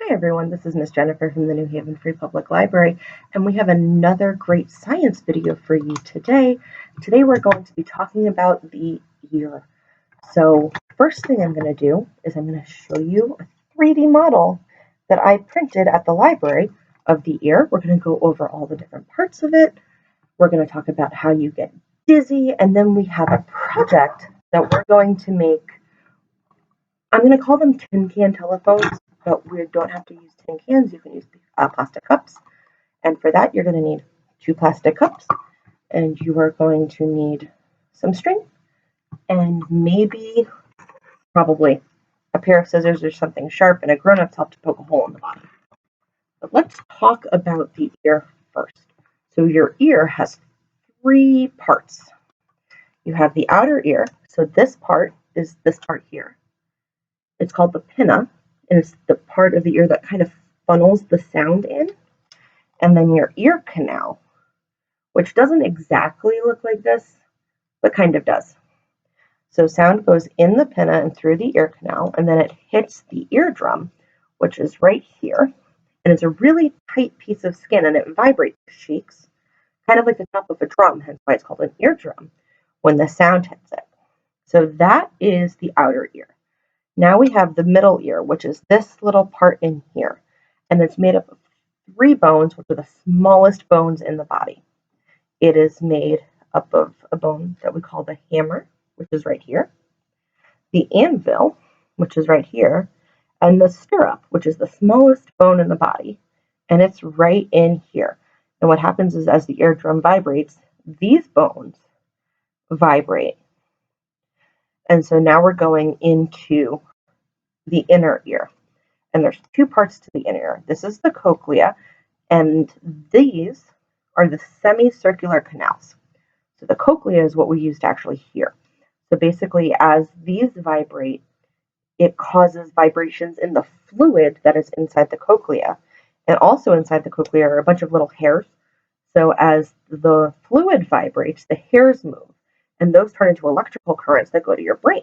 Hi everyone, this is Miss Jennifer from the New Haven Free Public Library, and we have another great science video for you today. Today we're going to be talking about the ear. So first thing I'm going to do is I'm going to show you a 3D model that I printed at the library of the ear. We're going to go over all the different parts of it. We're going to talk about how you get dizzy, and then we have a project that we're going to make. I'm going to call them tin can telephones, but we don't have to use tin cans. You can use plastic cups. And for that, you're going to need 2 plastic cups, and you are going to need some string, and maybe, probably, a pair of scissors or something sharp, and a grown-up to help to poke a hole in the bottom. But let's talk about the ear first. So your ear has 3 parts. You have the outer ear, so this part is this part here. It's called the pinna, and it's the part of the ear that kind of funnels the sound in. And then your ear canal, which doesn't exactly look like this, but kind of does. So sound goes in the pinna and through the ear canal, and then it hits the eardrum, which is right here. And it's a really tight piece of skin, and it vibrates, shakes, kind of like the top of a drum, hence why it's called an eardrum, when the sound hits it. So that is the outer ear. Now we have the middle ear, which is this little part in here, and it's made up of 3 bones, which are the smallest bones in the body. It is made up of a bone that we call the hammer, which is right here, the anvil, which is right here, and the stirrup, which is the smallest bone in the body, and it's right in here. And what happens is as the eardrum vibrates, these bones vibrate. And so now we're going into the inner ear. And there's 2 parts to the inner ear. This is the cochlea, and these are the semicircular canals. So the cochlea is what we use to actually hear. So basically, as these vibrate, it causes vibrations in the fluid that is inside the cochlea. And also inside the cochlea are a bunch of little hairs. So as the fluid vibrates, the hairs move, and those turn into electrical currents that go to your brain.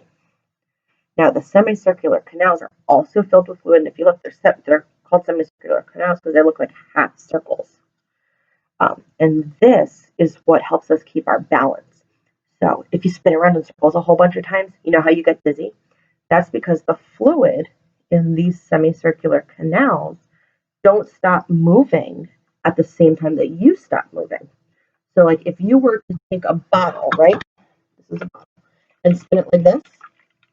Now, the semicircular canals are also filled with fluid, and if you look, they're called semicircular canals because they look like half circles. And this is what helps us keep our balance. So if you spin around in circles a whole bunch of times, you know how you get dizzy? That's because the fluid in these semicircular canals don't stop moving at the same time that you stop moving. So like if you were to take a bottle, right? This is a bottle, and spin it like this,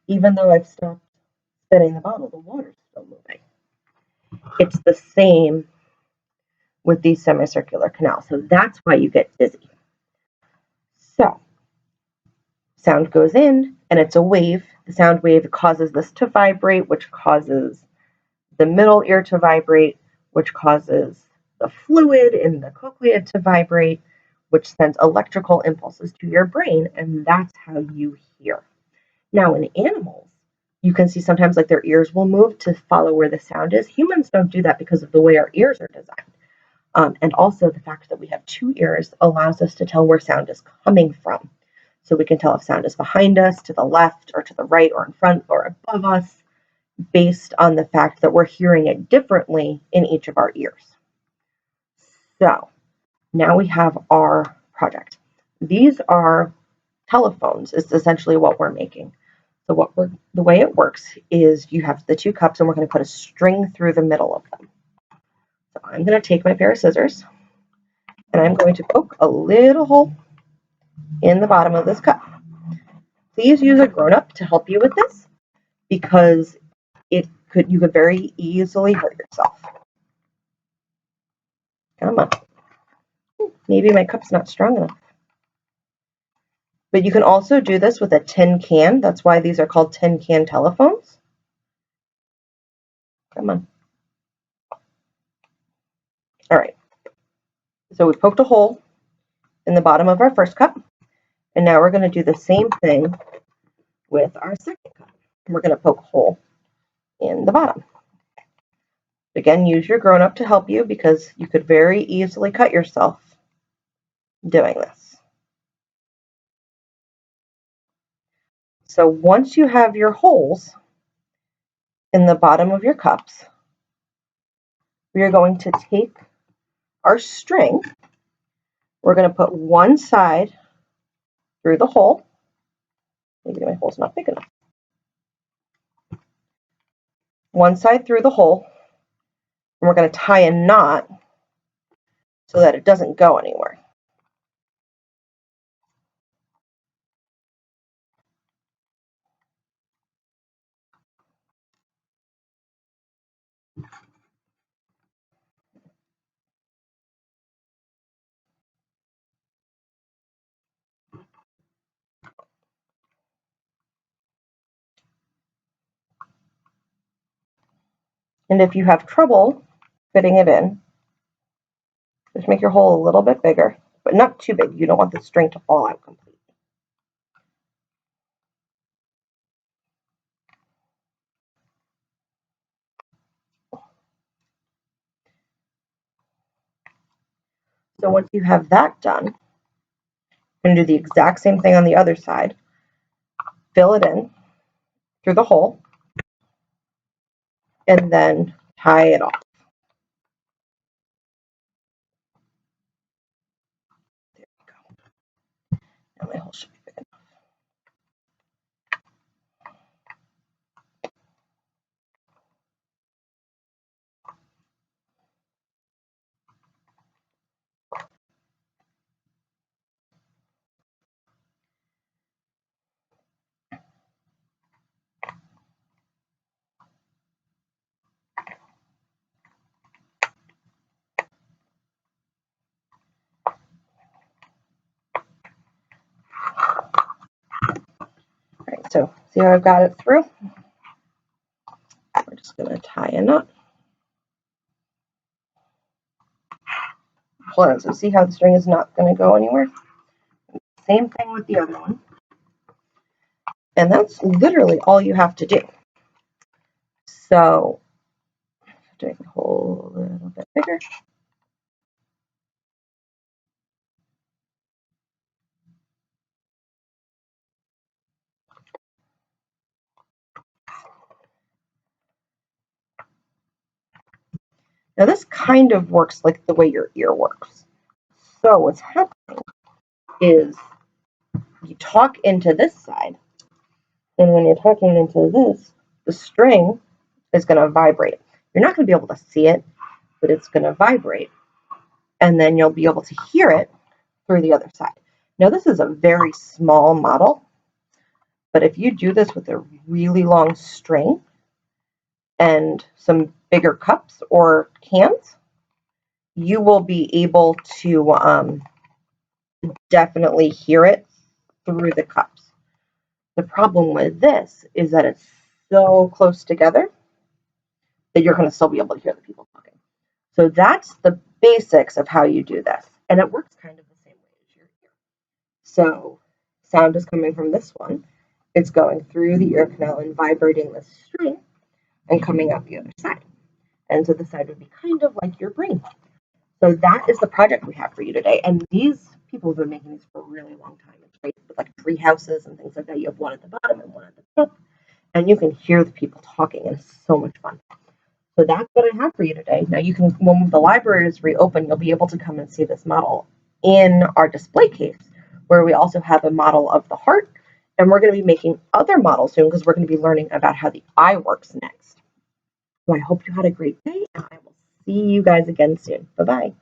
even though I've stopped spinning the bottle, the water's still moving. It's the same with these semicircular canals. So that's why you get dizzy. So sound goes in, and it's a wave. The sound wave causes this to vibrate, which causes the middle ear to vibrate, which causes the fluid in the cochlea to vibrate, which sends electrical impulses to your brain, and that's how you hear. Now, in animals, you can see sometimes like their ears will move to follow where the sound is. Humans don't do that because of the way our ears are designed. And also the fact that we have 2 ears allows us to tell where sound is coming from. So we can tell if sound is behind us, to the left, or to the right, or in front, or above us, based on the fact that we're hearing it differently in each of our ears. So now we have our project. These are telephones, is essentially what we're making. So the way it works is you have the 2 cups, and we're going to put a string through the middle of them. So I'm going to take my pair of scissors, and I'm going to poke a little hole in the bottom of this cup. Please use a grown-up to help you with this, because you could very easily hurt yourself. Come on. Maybe my cup's not strong enough. But you can also do this with a tin can. That's why these are called tin can telephones. Come on. All right. So we poked a hole in the bottom of our first cup. And now we're going to do the same thing with our second cup. We're going to poke a hole in the bottom. Again, use your grown-up to help you because you could very easily cut yourself doing this. So once you have your holes in the bottom of your cups, we are going to take our string. We're going to put one side through the hole. Maybe my hole's not big enough. One side through the hole, and we're going to tie a knot so that it doesn't go anywhere. And if you have trouble fitting it in, just make your hole a little bit bigger, but not too big. You don't want the string to fall out completely. So once you have that done, you're going to do the exact same thing on the other side. Fill it in through the hole, and then tie it off. There we go. Now my hole should be big enough. Alright, so see how I've got it through? We're just going to tie a knot. Hold on, so see how the string is not going to go anywhere? Same thing with the other one. And that's literally all you have to do. So, I have to make the hole a little bit bigger. Now this kind of works like the way your ear works. So what's happening is you talk into this side, and when you're talking into this, the string is going to vibrate. You're not going to be able to see it, but it's going to vibrate. And then you'll be able to hear it through the other side. Now this is a very small model, but if you do this with a really long string and some bigger cups or cans, you will be able to definitely hear it through the cups. The problem with this is that it's so close together that you're going to still be able to hear the people talking. So that's the basics of how you do this. And it works kind of the same way as your ear. So sound is coming from this one. It's going through the ear canal and vibrating the string and coming out the other side. And so the side would be kind of like your brain. So that is the project we have for you today. And these people have been making these for a really long time. It's great with like tree houses and things like that. You have one at the bottom and one at the top, and you can hear the people talking, and it's so much fun. So that's what I have for you today. Now you can, when the library is reopened, you'll be able to come and see this model in our display case, where we also have a model of the heart, and we're going to be making other models soon because we're going to be learning about how the eye works next. So I hope you had a great day, and I will see you guys again soon. Bye-bye.